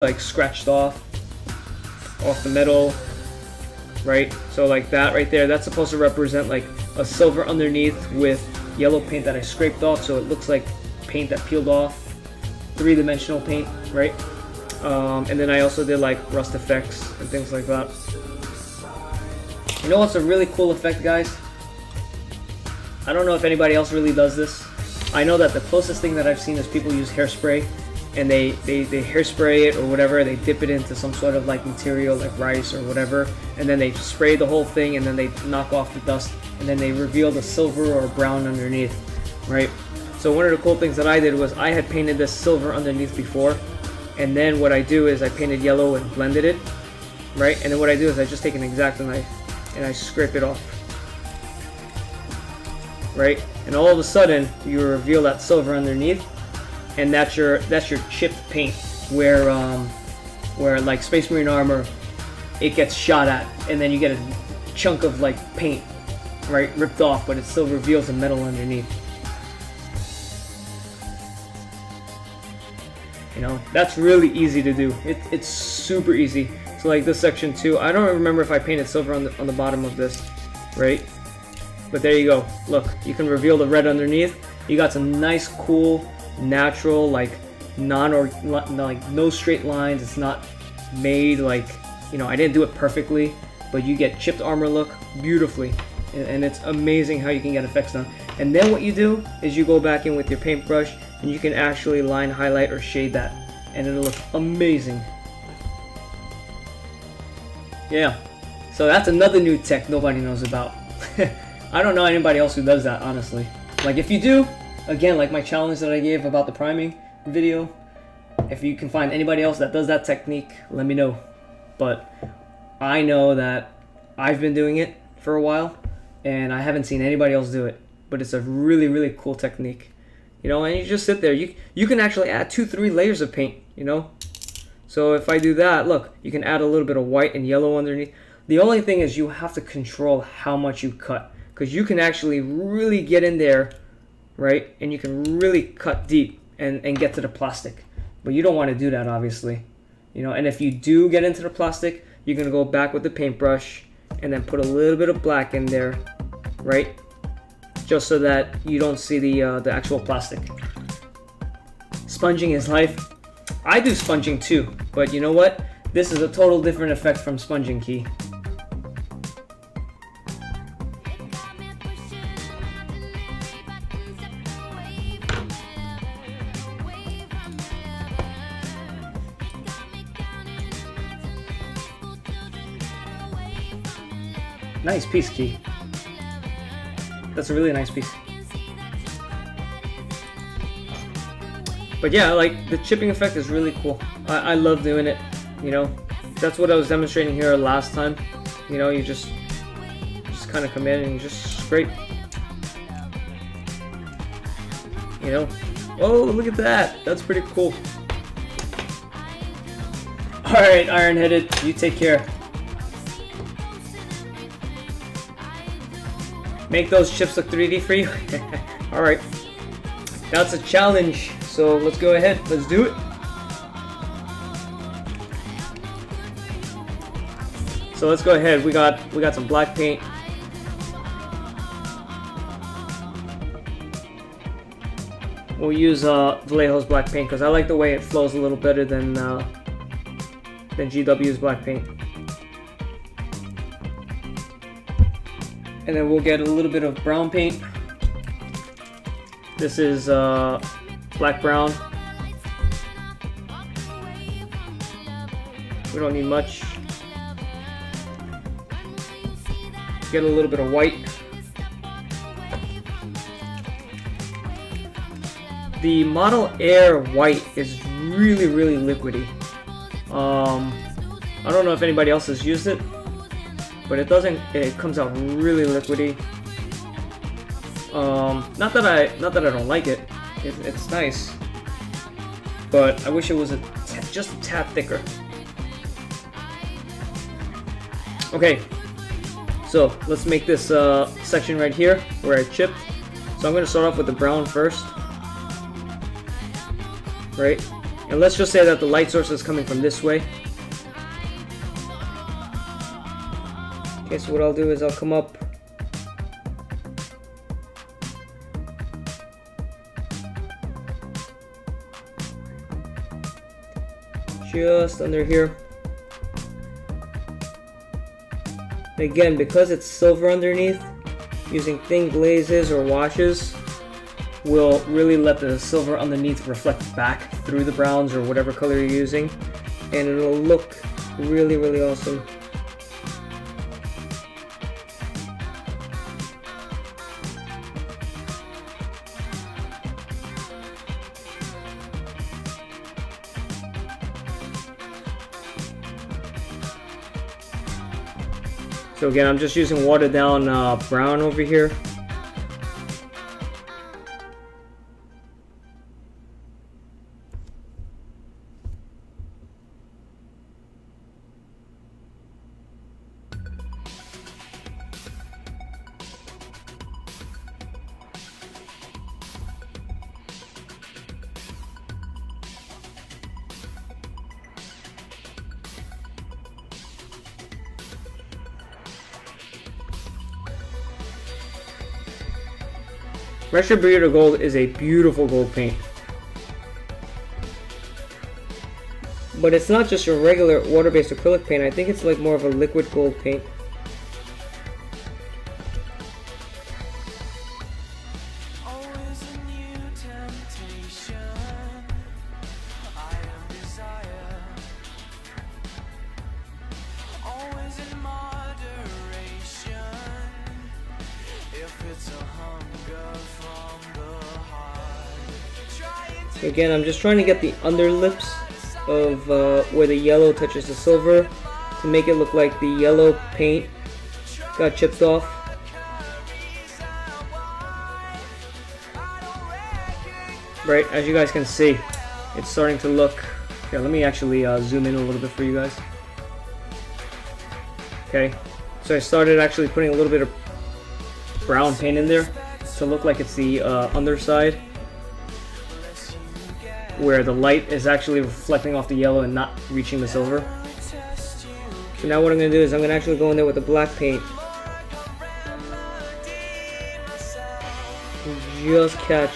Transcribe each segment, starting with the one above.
like scratched off the middle, right? So like that right there, that's supposed to represent like a silver underneath with yellow paint that I scraped off, so it looks like paint that peeled off, three-dimensional paint, right? And then I also did like rust effects and things like that. You know what's a really cool effect, guys? I don't know if anybody else really does this. I know that the closest thing that I've seen is people use hairspray, and they hairspray it or whatever, they dip it into some sort of like material like rice or whatever, and then they spray the whole thing, and then they knock off the dust, and then they reveal the silver or brown underneath, right? So one of the cool things that I did was I had painted this silver underneath before, and then what I do is I painted yellow and blended it, right? And then what I do is I just take an Xacto knife and I scrape it off, right? And all of a sudden you reveal that silver underneath, and that's your chipped paint, where like Space Marine armor, it gets shot at, and then you get a chunk of like paint, right, ripped off, but it still reveals the metal underneath. You know, that's really easy to do. It's super easy. So like this section too, I don't remember if I painted silver on the bottom of this, right? But there you go. Look, you can reveal the red underneath. You got some nice, cool, natural, like like no straight lines. It's not made like, you know, I didn't do it perfectly, but you get chipped armor look beautifully, and it's amazing how you can get effects done. And then what you do is you go back in with your paintbrush, and you can actually line, highlight, or shade that, and it'll look amazing. Yeah, so that's another new tech nobody knows about. I don't know anybody else who does that, honestly. Like if you do, again, like my challenge that I gave about the priming video, if you can find anybody else that does that technique, let me know. But I know that I've been doing it for a while, and I haven't seen anybody else do it. But it's a really, really cool technique. You know, and you just sit there. You can actually add 2-3 layers of paint, you know? So if I do that, look, you can add a little bit of white and yellow underneath. The only thing is you have to control how much you cut, because you can actually really get in there, right? And you can really cut deep and get to the plastic. But you don't want to do that, obviously. You know, and if you do get into the plastic, you're going to go back with the paintbrush and then put a little bit of black in there, right? Just so that you don't see the actual plastic. Sponging is life. I do sponging too, but you know what? This is a total different effect from sponging, Key. Nice piece, Key. That's a really nice piece. But yeah, like the chipping effect is really cool. I love doing it. You know, that's what I was demonstrating here last time. You know, you just kind of come in and you just scrape. You know, oh, look at that. That's pretty cool. All right, Iron-Headed, you take care. Make those chips look 3D for you. All right, that's a challenge. So let's go ahead. Let's do it. So let's go ahead. We got some black paint. We'll use Vallejo's black paint because I like the way it flows a little better than GW's black paint. And then we'll get a little bit of brown paint. This is black brown. We don't need much. Get a little bit of white. The Model Air white is really, really liquidy. I don't know if anybody else has used it, but it comes out really liquidy. Not that I don't like it. It's nice, but I wish it was just a tad thicker. Okay, so let's make this section right here where I chipped. So I'm going to start off with the brown first, right? And let's just say that the light source is coming from this way. Okay, so what I'll do is I'll come up just under here. Again, because it's silver underneath, using thin glazes or washes will really let the silver underneath reflect back through the browns or whatever color you're using, and it'll look really, really awesome. So again, I'm just using watered down brown over here. Retributor Gold is a beautiful gold paint. But it's not just your regular water-based acrylic paint, I think it's like more of a liquid gold paint. Again, I'm just trying to get the underlips of where the yellow touches the silver to make it look like the yellow paint got chipped off. Right, as you guys can see, it's starting to look... Here, let me actually zoom in a little bit for you guys. Okay, so I started actually putting a little bit of brown paint in there to look like it's the underside, where the light is actually reflecting off the yellow and not reaching the silver. So now what I'm going to do is I'm going to actually go in there with the black paint and just catch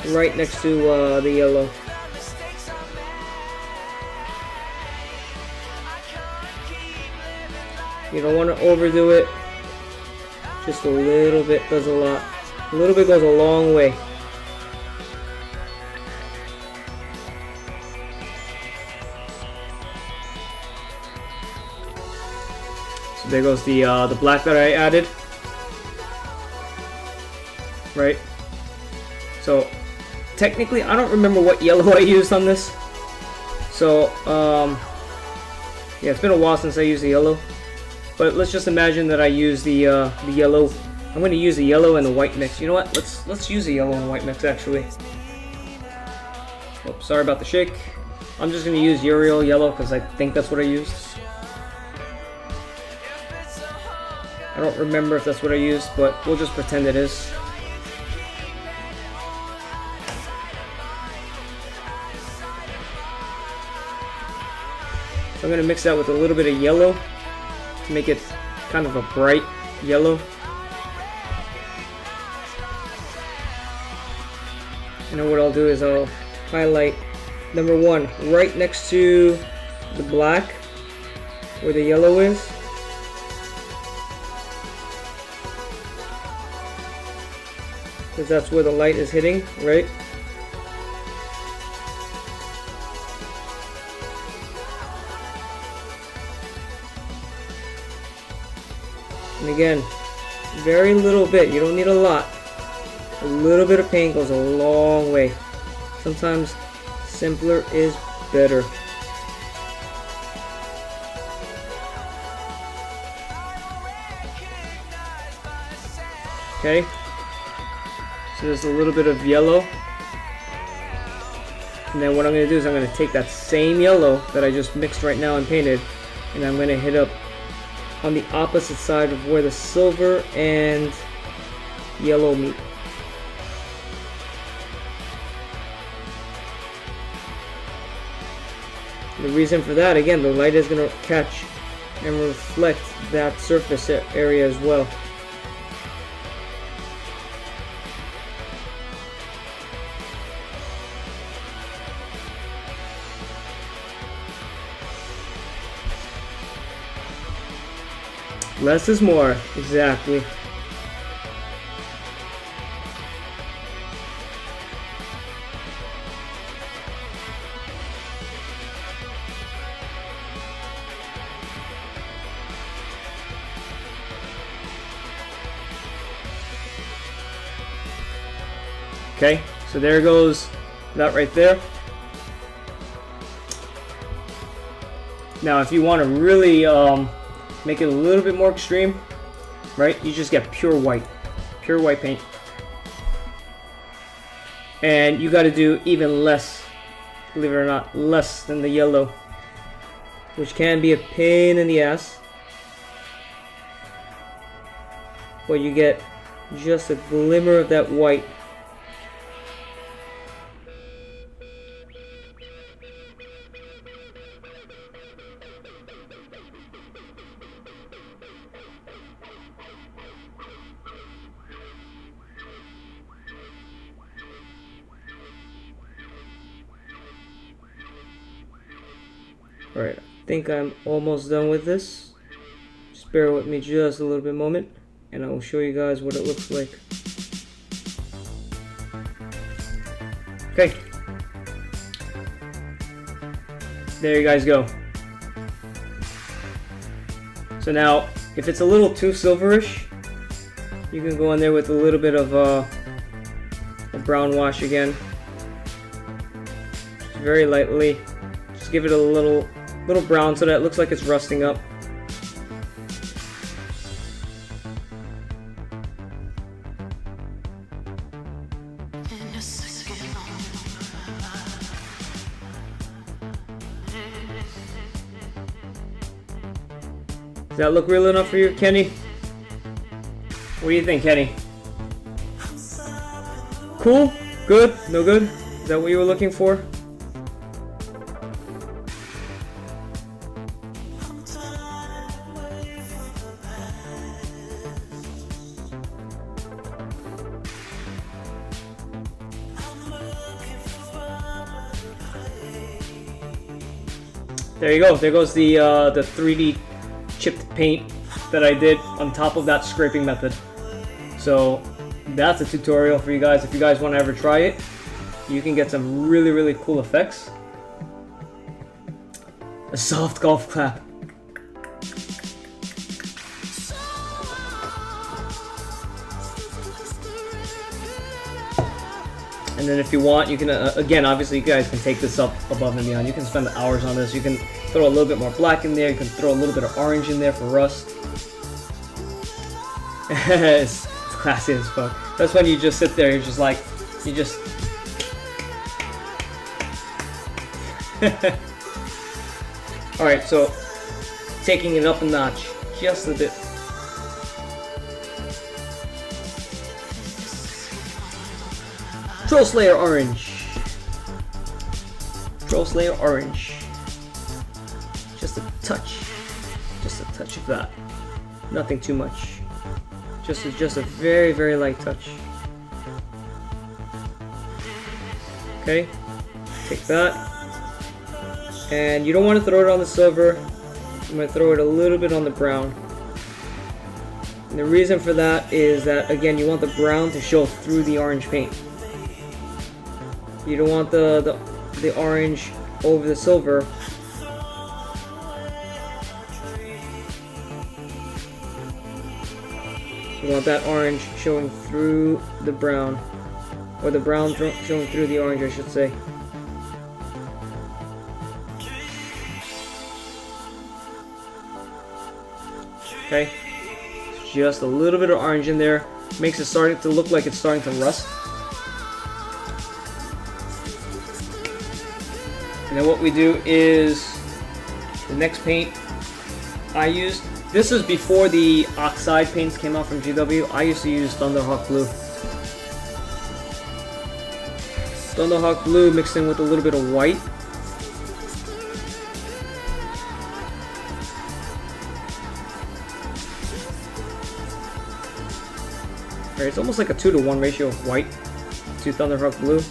right next to the yellow. You don't want to overdo it. Just a little bit does a lot. A little bit goes a long way. So there goes the black that I added. Right. So technically, I don't remember what yellow I used on this. So yeah, it's been a while since I used the yellow. But let's just imagine that I use the yellow. I'm going to use the yellow and the white mix. You know what? Let's use the yellow and white mix actually. Oops, sorry about the shake. I'm just going to use Uriel yellow because I think that's what I used. I don't remember if that's what I used, but we'll just pretend it is. So I'm going to mix that with a little bit of yellow to make it kind of a bright yellow. And then what I'll do is I'll highlight number one right next to the black where the yellow is. Because that's where the light is hitting, right? And again, very little bit, you don't need a lot. A little bit of paint goes a long way. Sometimes simpler is better. Okay, so there's a little bit of yellow. And then what I'm going to do is I'm going to take that same yellow that I just mixed right now and painted, and I'm going to hit up on the opposite side of where the silver and yellow meet. The reason for that, again, the light is going to catch and reflect that surface area as well. Less is more, exactly. Okay, so there goes that right there. Now, if you want to really make it a little bit more extreme, right? You just get pure white paint. And you got to do even less, believe it or not, less than the yellow, which can be a pain in the ass. But you get just a glimmer of that white. Alright, I think I'm almost done with this. Just bear with me just a little bit moment, and I will show you guys what it looks like. Okay. There you guys go. So now, if it's a little too silverish, you can go in there with a little bit of a brown wash again. Just very lightly. Just give it a little brown so that it looks like it's rusting up. Does that look real enough for you, Kenny? What do you think, Kenny? Cool? Good? No good? Is that what you were looking for? There you go. There goes the 3D chipped paint that I did on top of that scraping method. So that's a tutorial for you guys. If you guys want to ever try it, you can get some really cool effects. A soft golf clap. And then if you want, you can, again, obviously you guys can take this up above and beyond. You can spend hours on this. You can throw a little bit more black in there. You can throw a little bit of orange in there for rust. It's classy as fuck. That's when you just sit there, you're just like, you just... Alright, so taking it up a notch, just a bit. Troll Slayer Orange. Troll Slayer Orange. Just a touch of that. Nothing too much. Just a very light touch. Okay, take that, and you don't want to throw it on the silver. I'm going to throw it a little bit on the brown. And the reason for that is that, again, you want the brown to show through the orange paint. You don't want the orange over the silver. You want that orange showing through the brown, or the brown showing through the orange, I should say. Okay, just a little bit of orange in there makes it starting to look like it's starting to rust. And then what we do is the next paint I used. This is before the oxide paints came out from GW. I used to use Thunderhawk Blue. Thunderhawk Blue mixed in with a little bit of white. Right, it's almost like a 2-to-1 ratio of white to Thunderhawk blue.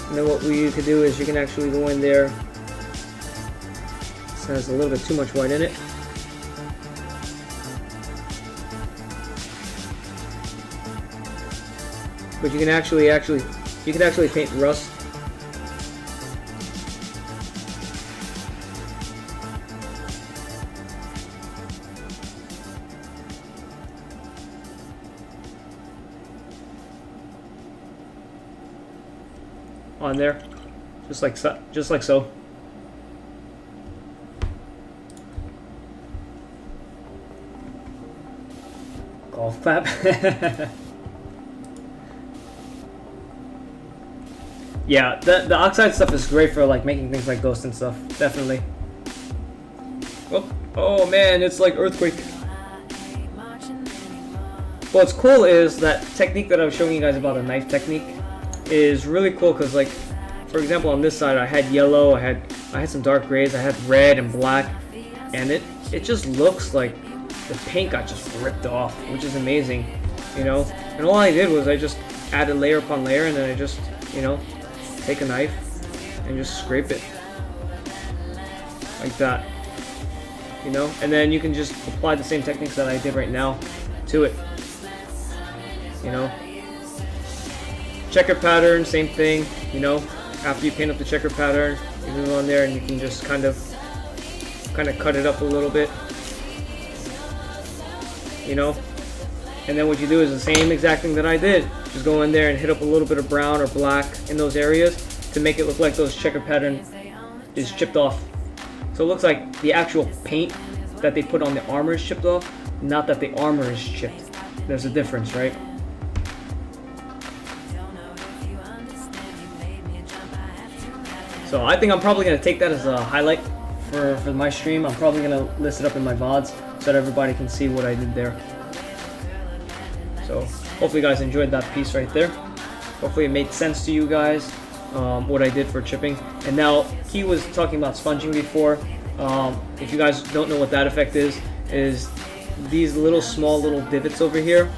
And then what you could do is you can actually go in there. This has a little bit too much white in it. But you can actually paint rust. On there, just like so, Golf clap. Yeah, the oxide stuff is great for like making things like ghosts and stuff. Definitely. Oh man, it's like earthquake. What's cool is that technique that I was showing you guys about, a knife technique, is really cool because, like, for example, on this side I had yellow, I had some dark grays, I had red and black, and it just looks like the paint got just ripped off, which is amazing, you know. And all I did was I just added layer upon layer, and then I just, you know, take a knife and just scrape it like that, you know. And then you can just apply the same techniques that I did right now to it, you know. Checker pattern, same thing, you know. After you paint up the checker pattern, you can go on there and you can just kind of cut it up a little bit, you know. And then what you do is the same exact thing that I did. Just go in there and hit up a little bit of brown or black in those areas to make it look like those checker pattern is chipped off. So it looks like the actual paint that they put on the armor is chipped off, not that the armor is chipped. There's a difference, right? So I think I'm probably going to take that as a highlight for my stream. I'm probably going to list it up in my VODs so that everybody can see what I did there. So hopefully you guys enjoyed that piece right there. Hopefully it made sense to you guys, what I did for chipping. And now he was talking about sponging before. If you guys don't know what that effect is these small little divots over here.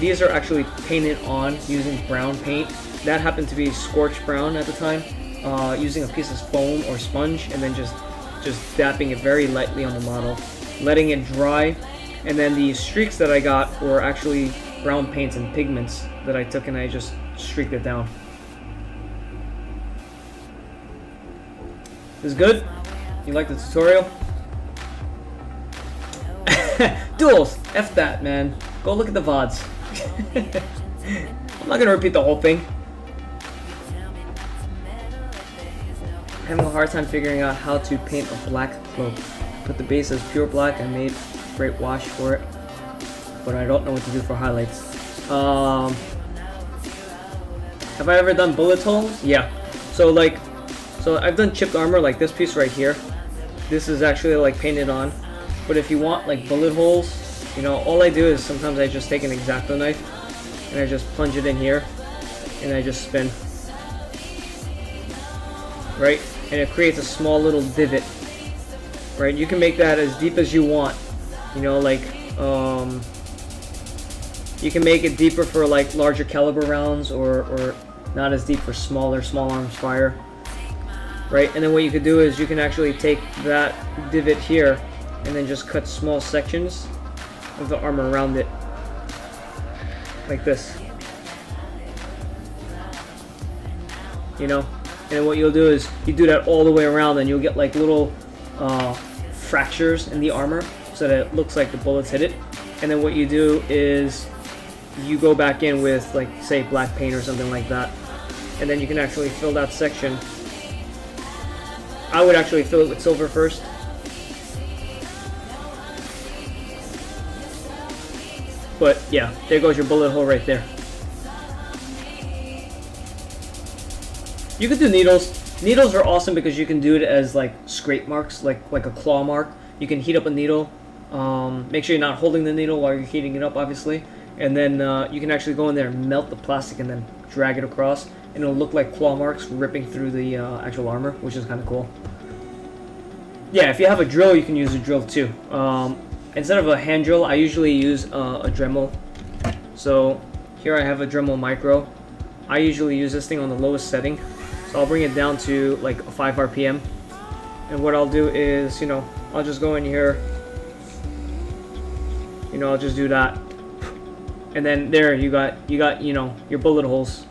These are actually painted on using brown paint. That happened to be scorched brown at the time. Using a piece of foam or sponge, and then just dapping it very lightly on the model, letting it dry. And then the streaks that I got were actually brown paints and pigments that I took and I just streaked it down. This is good? You like the tutorial? Duels! F that, man. Go look at the VODs. I'm not gonna repeat the whole thing. Having a hard time figuring out how to paint a black cloak. Put the base as pure black and made great wash for it, but I don't know what to do for highlights. Have I ever done bullet holes? Yeah. So I've done chipped armor, like this piece right here. This is actually like painted on. But if you want like bullet holes, you know, all I do is sometimes I just take an Xacto knife and I just plunge it in here and I just spin. Right? And it creates a small little divot, right? You can make that as deep as you want, you know, like you can make it deeper for like larger caliber rounds, or not as deep for small arms fire, right? And then what you could do is you can actually take that divot here and then just cut small sections of the armor around it, like this, you know. And what you'll do is you do that all the way around, and you'll get like little fractures in the armor so that it looks like the bullets hit it. And then what you do is you go back in with, like, say black paint or something like that, and then you can actually fill that section. I would actually fill it with silver first. But yeah, there goes your bullet hole right there. You could do needles. Needles are awesome because you can do it as like scrape marks, like a claw mark. You can heat up a needle. Make sure you're not holding the needle while you're heating it up, obviously. And then you can actually go in there and melt the plastic and then drag it across, and it'll look like claw marks ripping through the actual armor, which is kind of cool. Yeah, if you have a drill, you can use a drill too. Instead of a hand drill, I usually use a Dremel So here I have a Dremel Micro. I usually use this thing on the lowest setting, so I'll bring it down to like 5 RPM. And what I'll do is, you know, I'll just go in here, you know, I'll just do that, and then there you got you know, your bullet holes.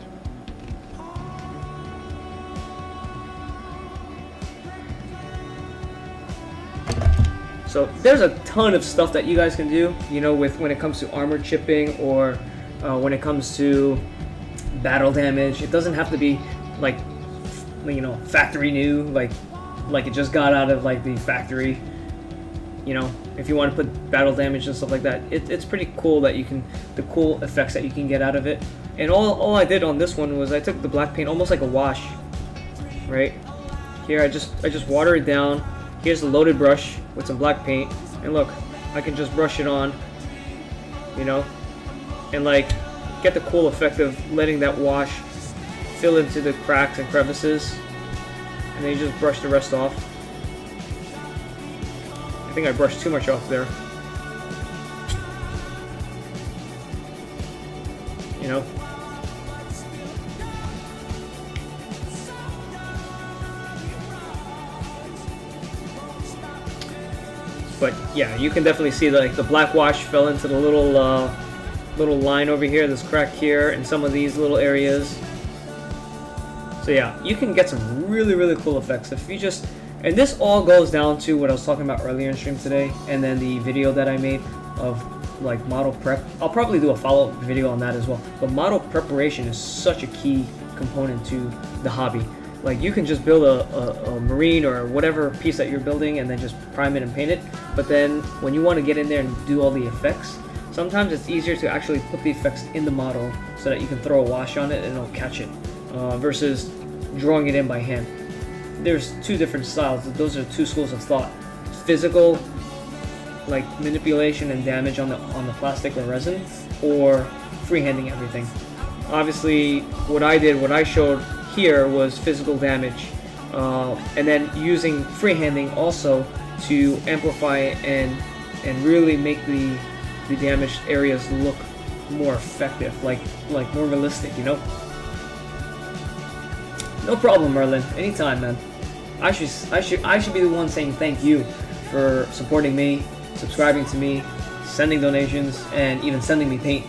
So there's a ton of stuff that you guys can do, you know, with when it comes to armor chipping or when it comes to battle damage. It doesn't have to be like, you know, factory new, like it just got out of like the factory. You know, if you want to put battle damage and stuff like that, it's pretty cool that you can, the cool effects that you can get out of it. And all I did on this one was I took the black paint almost like a wash, right? Here I just water it down. Here's the loaded brush with some black paint, and look, I can just brush it on, you know, and like get the cool effect of letting that wash fill into the cracks and crevices, and then you just brush the rest off. I think I brushed too much off there, you know. But yeah, you can definitely see like the black wash fell into the little line over here, this crack here, and some of these little areas. So yeah, you can get some really cool effects if you just, and this all goes down to what I was talking about earlier in stream today, and then the video that I made of like model prep. I'll probably do a follow-up video on that as well. But model preparation is such a key component to the hobby. Like you can just build a marine or whatever piece that you're building and then just prime it and paint it. But then when you want to get in there and do all the effects, sometimes it's easier to actually put the effects in the model so that you can throw a wash on it and it'll catch it, versus drawing it in by hand. There's two different styles. Those are two schools of thought. Physical, like manipulation and damage on the plastic or resin, or freehanding everything. Obviously, what I showed here was physical damage, and then using freehanding also to amplify and really make the damaged areas look more effective, like more realistic, you know. No problem, Merlin. Anytime, man. I should be the one saying thank you for supporting me, subscribing to me, sending donations, and even sending me paint.